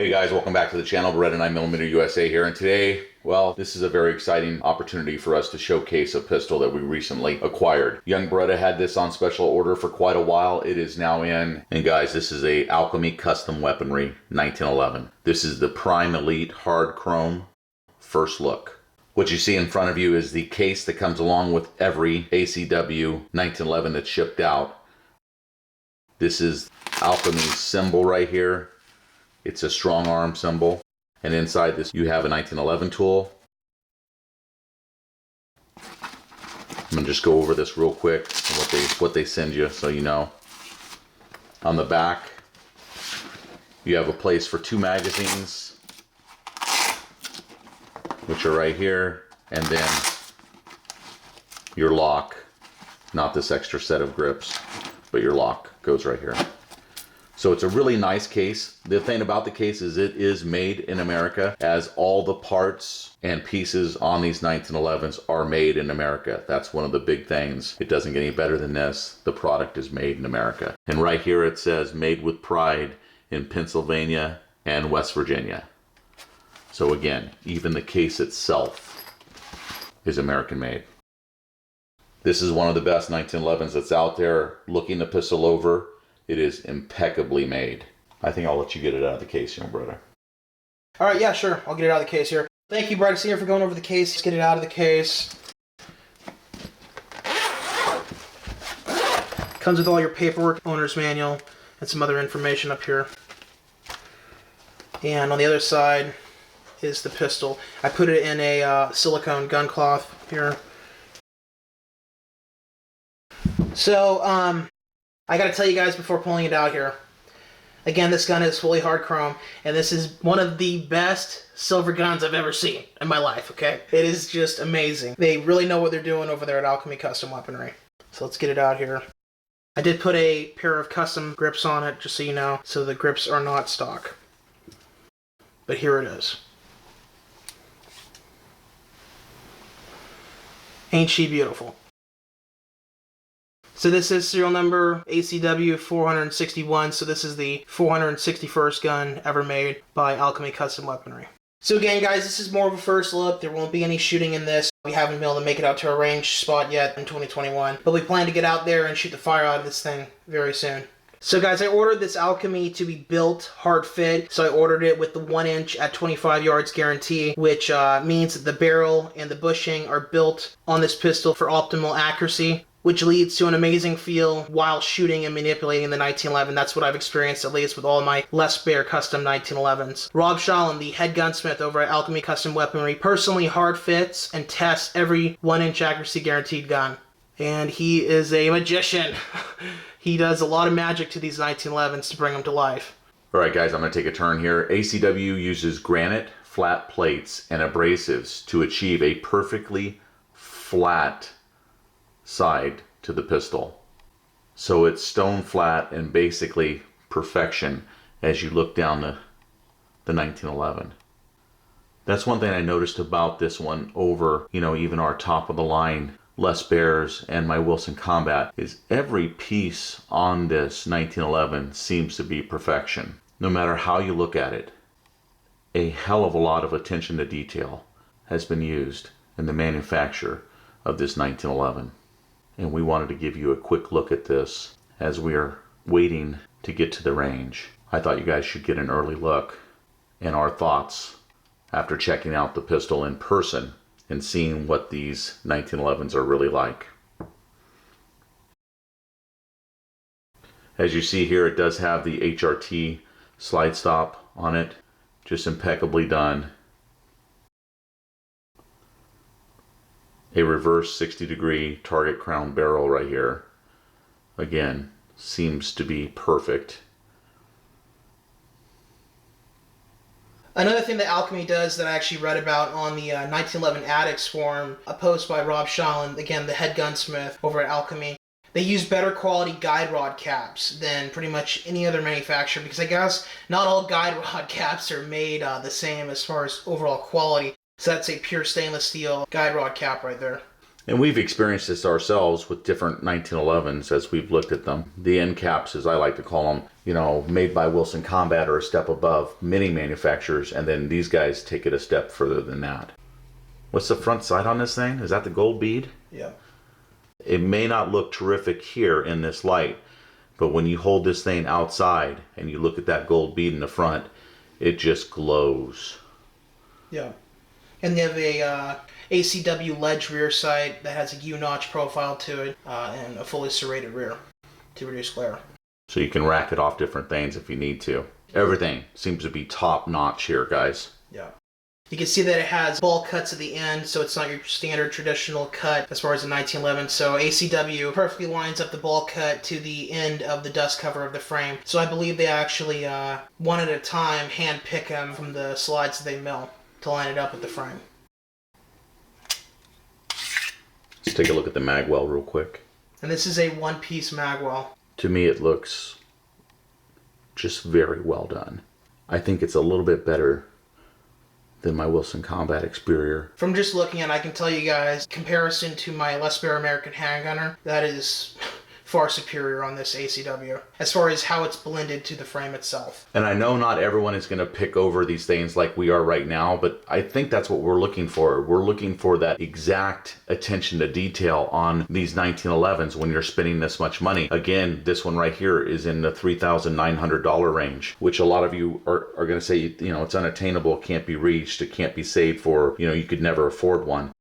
Hey guys, welcome back to the channel. Beretta 9mm USA here, and today, well, this is a very exciting opportunity for us to showcase a pistol that we recently acquired. Young Beretta had this on special order for quite a while. It is now in, and guys, this is a Alchemy Custom Weaponry 1911. This is the Prime Elite Hard Chrome First Look. What you see in front of you is the case that comes along with every ACW 1911 that's shipped out. This is Alchemy's symbol right here. It's a strong arm symbol, and inside this you have a 1911 tool. I'm gonna just go over this real quick, what they send you so you know. On the back, you have a place for 2 magazines, which are right here, and then your lock, not this extra set of grips, but your lock goes right here. So it's a really nice case. The thing about the case is it is made in America, as all the parts and pieces on these 1911s are made in America. That's one of the big things. It doesn't get any better than this. The product is made in America. And right here it says made with pride in Pennsylvania and West Virginia. So again, even the case itself is American made. This is one of the best 1911s that's out there. Looking the pistol over, it is impeccably made. I think I'll let you get it out of the case, young brother. All right, yeah, sure. I'll get it out of the case here. Thank you, Brandon Lyons, for going over the case. Let's get it out of the case. Comes with all your paperwork, owner's manual, and some other information up here. And on the other side is the pistol. I put it in a silicone gun cloth here. So, I gotta tell you guys before pulling it out here. Again, this gun is fully hard chrome, and this is one of the best silver guns I've ever seen in my life, okay? It is just amazing. They really know what they're doing over there at Alchemy Custom Weaponry. So let's get it out here. I did put a pair of custom grips on it, just so you know, so the grips are not stock. But here it is. Ain't she beautiful? So this is serial number ACW 461, so this is the 461st gun ever made by Alchemy Custom Weaponry. So again, guys, this is more of a first look. There won't be any shooting in this. We haven't been able to make it out to a range spot yet in 2021, but we plan to get out there and shoot the fire out of this thing very soon. So guys, I ordered this Alchemy to be built hard fit, so I ordered it with the 1 inch at 25 yards guarantee, which means that the barrel and the bushing are built on this pistol for optimal accuracy, which leads to an amazing feel while shooting and manipulating the 1911. That's what I've experienced, at least with all my less bare custom 1911s. Rob Shalom, the head gunsmith over at Alchemy Custom Weaponry, personally hard fits and tests every 1 inch accuracy guaranteed gun. And he is a magician. He does a lot of magic to these 1911s to bring them to life. All right, guys, I'm going to take a turn here. ACW uses granite flat plates and abrasives to achieve a perfectly flat side to the pistol. So it's stone flat and basically perfection as you look down the 1911. That's one thing I noticed about this one over, even our top of the line Les Bears and my Wilson Combat, is every piece on this 1911 seems to be perfection. No matter how you look at it, a hell of a lot of attention to detail has been used in the manufacture of this 1911. And we wanted to give you a quick look at this as we are waiting to get to the range. I thought you guys should get an early look and our thoughts after checking out the pistol in person and seeing what these 1911s are really like. As you see here, it does have the HRT slide stop on it, just impeccably done. A reverse 60-degree target crown barrel right here. Again, seems to be perfect. Another thing that Alchemy does that I actually read about on the 1911 Addicts forum, a post by Rob Shalom, again the head gunsmith over at Alchemy. They use better quality guide rod caps than pretty much any other manufacturer, because I guess not all guide rod caps are made the same as far as overall quality. So that's a pure stainless steel guide rod cap right there. And we've experienced this ourselves with different 1911s as we've looked at them. The end caps, as I like to call them, you know, made by Wilson Combat, are a step above many manufacturers, and then these guys take it a step further than that. What's the front sight on this thing? Is that the gold bead? Yeah. It may not look terrific here in this light, but when you hold this thing outside and you look at that gold bead in the front, it just glows. Yeah. And they have a ACW ledge rear sight that has a U-notch profile to it and a fully serrated rear to reduce glare. So you can rack it off different things if you need to. Everything seems to be top notch here, guys. Yeah. You can see that it has ball cuts at the end, so it's not your standard traditional cut as far as the 1911. So ACW perfectly lines up the ball cut to the end of the dust cover of the frame. So I believe they actually, one at a time, hand pick them from the slides that they mill to line it up with the frame. Let's take a look at the magwell real quick. And this is a one-piece magwell. To me, it looks just very well done. I think it's a little bit better than my Wilson Combat Experior. From just looking at it, I can tell you guys, comparison to my Les Baer American handgunner, that is far superior on this ACW as far as how it's blended to the frame itself. And I know not everyone is going to pick over these things like we are right now, but I think that's what we're looking for. We're looking for that exact attention to detail on these 1911s when you're spending this much money. Again, this one right here is in the $3,900 range, which a lot of you are going to say, you know, it's unattainable, it can't be reached, it can't be saved for, you know, you could never afford one.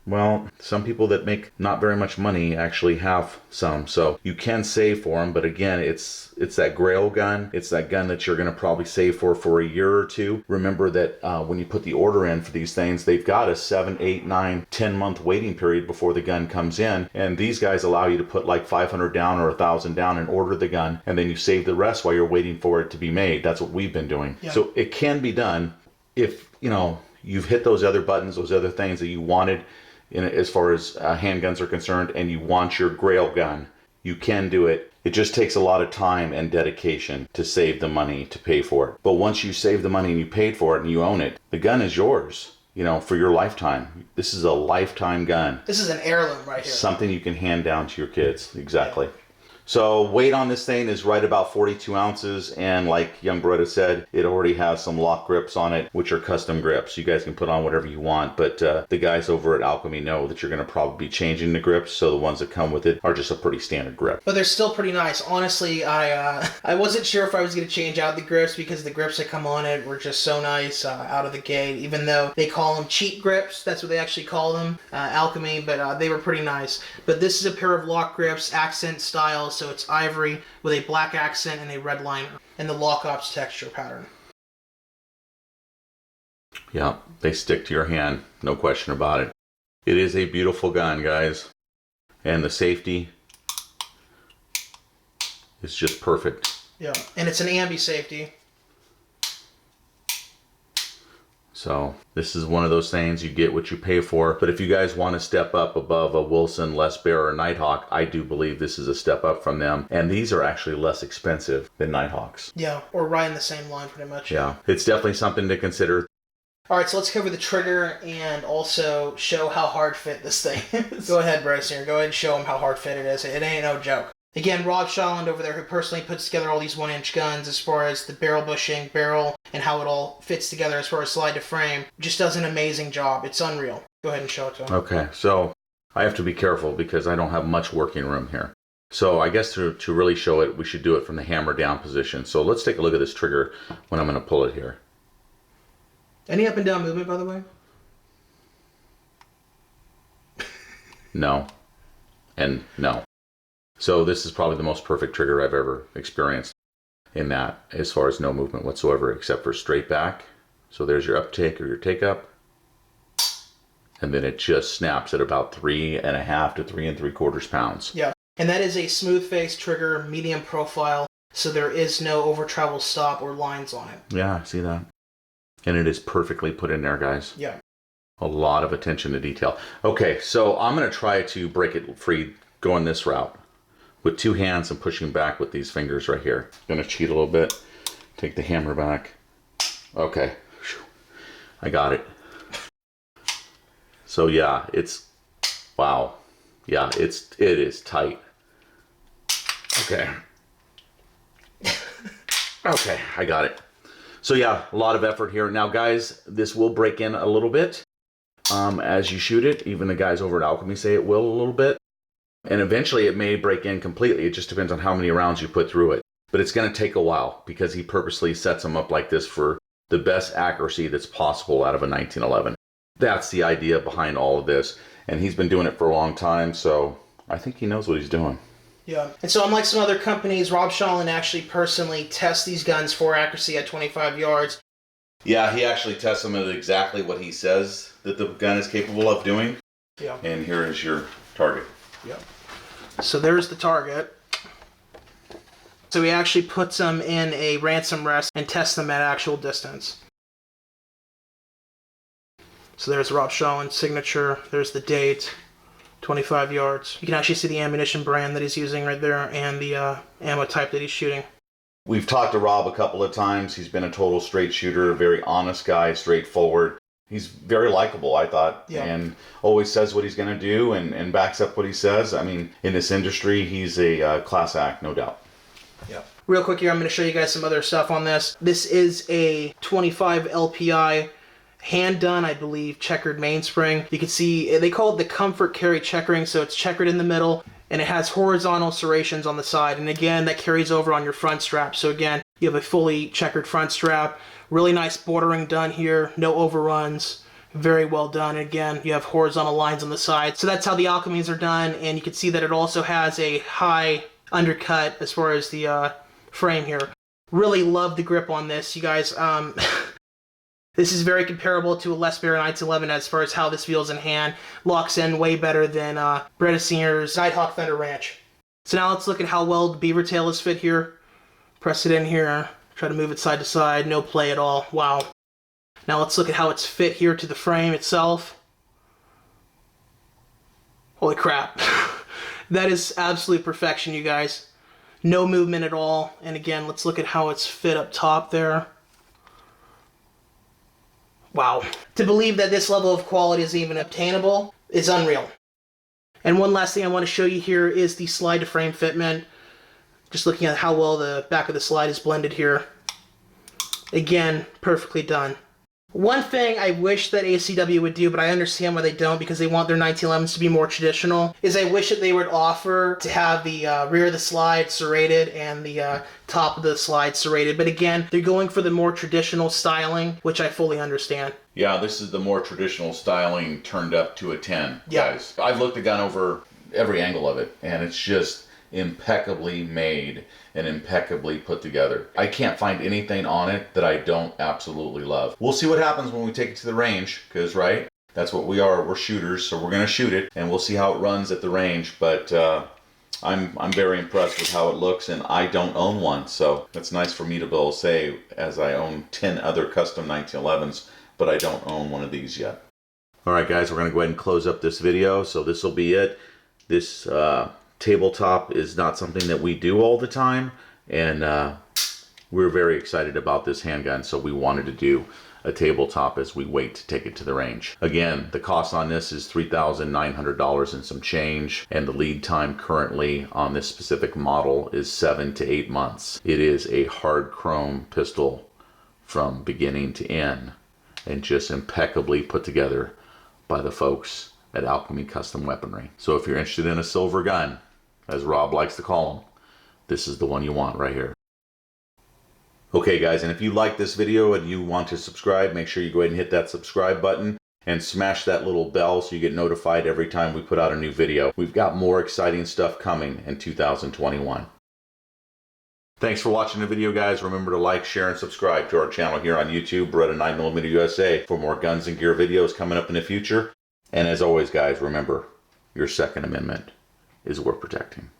Well, some people that make not very much money actually have some, so you can save for them. But again, it's that Grail gun. It's that gun that you're going to probably save for a year or two. Remember that when you put the order in for these things, they've got a 7, 8, 9, 10-month waiting period before the gun comes in. And these guys allow you to put like 500 down or 1,000 down and order the gun, and then you save the rest while you're waiting for it to be made. That's what we've been doing. Yeah. So it can be done if, you know, you've hit those other buttons, those other things that you wanted as far as handguns are concerned, and you want your Grail gun, you can do it. It just takes a lot of time and dedication to save the money to pay for it. But once you save the money and you paid for it and you own it, the gun is yours, you know, for your lifetime. This is a lifetime gun. This is an heirloom right here. Something you can hand down to your kids. Exactly. Yeah. So weight on this thing is right about 42 ounces, and like young Beretta said, it already has some LOK grips on it, which are custom grips. You guys can put on whatever you want, but the guys over at Alchemy know that you're going to probably be changing the grips, so the ones that come with it are just a pretty standard grip. But they're still pretty nice. Honestly, I wasn't sure if I was going to change out the grips because the grips that come on it were just so nice out of the gate, even though they call them cheat grips. That's what they actually call them, Alchemy, but they were pretty nice. But this is a pair of LOK grips, accent styles. So it's ivory with a black accent and a red liner, and the LOK Ops texture pattern. Yeah, they stick to your hand, no question about it. It is a beautiful gun, guys. And the safety is just perfect. Yeah, and it's an ambi safety. So this is one of those things, you get what you pay for. But if you guys want to step up above a Wilson, Les Baer, or Nighthawk, I do believe this is a step up from them. And these are actually less expensive than Nighthawks. Yeah, or right in the same line pretty much. Yeah, it's definitely something to consider. All right, so let's cover the trigger and also show how hard fit this thing is. Go ahead, Bryson. Go ahead and show them how hard fit it is. It ain't no joke. Again, Rob Shawland over there, who personally puts together all these 1-inch guns as far as the barrel bushing, barrel, and how it all fits together as far as slide to frame, just does an amazing job. It's unreal. Go ahead and show it to them. Okay, so I have to be careful because I don't have much working room here. So I guess to really show it, we should do it from the hammer down position. So let's take a look at this trigger when I'm going to pull it here. Any up and down movement, by the way? No. And no. So this is probably the most perfect trigger I've ever experienced in that, as far as no movement whatsoever except for straight back. So there's your uptake or your take up. And then it just snaps at about 3.5 to 3 3/4 pounds. Yeah. And that is a smooth face trigger, medium profile, so there is no over travel stop or lines on it. Yeah, I see that. And it is perfectly put in there, guys. Yeah. A lot of attention to detail. Okay, so I'm going to try to break it free going this route with two hands and pushing back with these fingers right here. I'm going to cheat a little bit. Take the hammer back. Okay. I got it. So yeah, it's Wow. Yeah, it is tight. Okay. Okay, I got it. So yeah, a lot of effort here. Now guys, this will break in a little bit as you shoot it. Even the guys over at Alchemy say it will a little bit. And eventually it may break in completely. It just depends on how many rounds you put through it. But it's going to take a while because he purposely sets them up like this for the best accuracy that's possible out of a 1911. That's the idea behind all of this. And he's been doing it for a long time, so I think he knows what he's doing. Yeah. And so unlike some other companies, Rob Shawlin actually personally tests these guns for accuracy at 25 yards. Yeah, he actually tests them at exactly what he says that the gun is capable of doing. Yeah. And here is your target. Yep. So there's the target. So he actually puts them in a ransom rest and tests them at actual distance. So there's Rob Shawlin's signature. There's the date. 25 yards. You can actually see the ammunition brand that he's using right there and the ammo type that he's shooting. We've talked to Rob a couple of times. He's been a total straight shooter, a very honest guy, straightforward. He's very likable, I thought, and always says what he's going to do and backs up what he says. I mean, in this industry, he's a class act, no doubt. Yeah. Real quick here, I'm going to show you guys some other stuff on this. This is a 25 LPI hand done, I believe, checkered mainspring. You can see they call it the comfort carry checkering, so it's checkered in the middle and it has horizontal serrations on the side, and again that carries over on your front strap. So again, you have a fully checkered front strap. Really nice bordering done here, no overruns, very well done. Again, you have horizontal lines on the side. So that's how the Alchemies are done, and you can see that it also has a high undercut as far as the frame here. Really love the grip on this, you guys. This is very comparable to a Les Baer 1911 as far as how this feels in hand. Locks in way better than Beretta Senior's Nighthawk Thunder Ranch. So now let's look at how well the beaver tail is fit here. Press it in here. Try to move it side to side. No play at all. Wow. Now let's look at how it's fit here to the frame itself. Holy crap. That is absolute perfection, you guys. No movement at all. And again, let's look at how it's fit up top there. Wow. To believe that this level of quality is even obtainable is unreal. And one last thing I want to show you here is the slide to frame fitment. Just looking at how well the back of the slide is blended here. Again, perfectly done. One thing I wish that ACW would do, but I understand why they don't because they want their 1911s to be more traditional, is I wish that they would offer to have the rear of the slide serrated and the top of the slide serrated. But again, they're going for the more traditional styling, which I fully understand. Yeah, this is the more traditional styling turned up to a 10, guys. I've looked the gun over every angle of it, and it's just impeccably made and impeccably put together. I can't find anything on it that I don't absolutely love. We'll see what happens when we take it to the range, because, right, that's what we are. We're shooters, so we're going to shoot it, and we'll see how it runs at the range. But I'm very impressed with how it looks, and I don't own one, so it's nice for me to be able to say, as I own 10 other custom 1911s, but I don't own one of these yet. All right, guys, we're going to go ahead and close up this video, so this will be it. This tabletop is not something that we do all the time, and we're very excited about this handgun, so we wanted to do a tabletop as we wait to take it to the range. Again, the cost on this is $3,900 and some change, and the lead time currently on this specific model is 7 to 8 months. It is a hard chrome pistol from beginning to end, and just impeccably put together by the folks at Alchemy Custom Weaponry. So if you're interested in a silver gun, as Rob likes to call them, this is the one you want right here. Okay guys, and if you like this video and you want to subscribe, make sure you go ahead and hit that subscribe button and smash that little bell so you get notified every time we put out a new video. We've got more exciting stuff coming in 2021. Thanks for watching the video, guys. Remember to like, share, and subscribe to our channel here on YouTube, Beretta 9mm USA, for more guns and gear videos coming up in the future. And as always, guys, remember, your Second Amendment is worth protecting.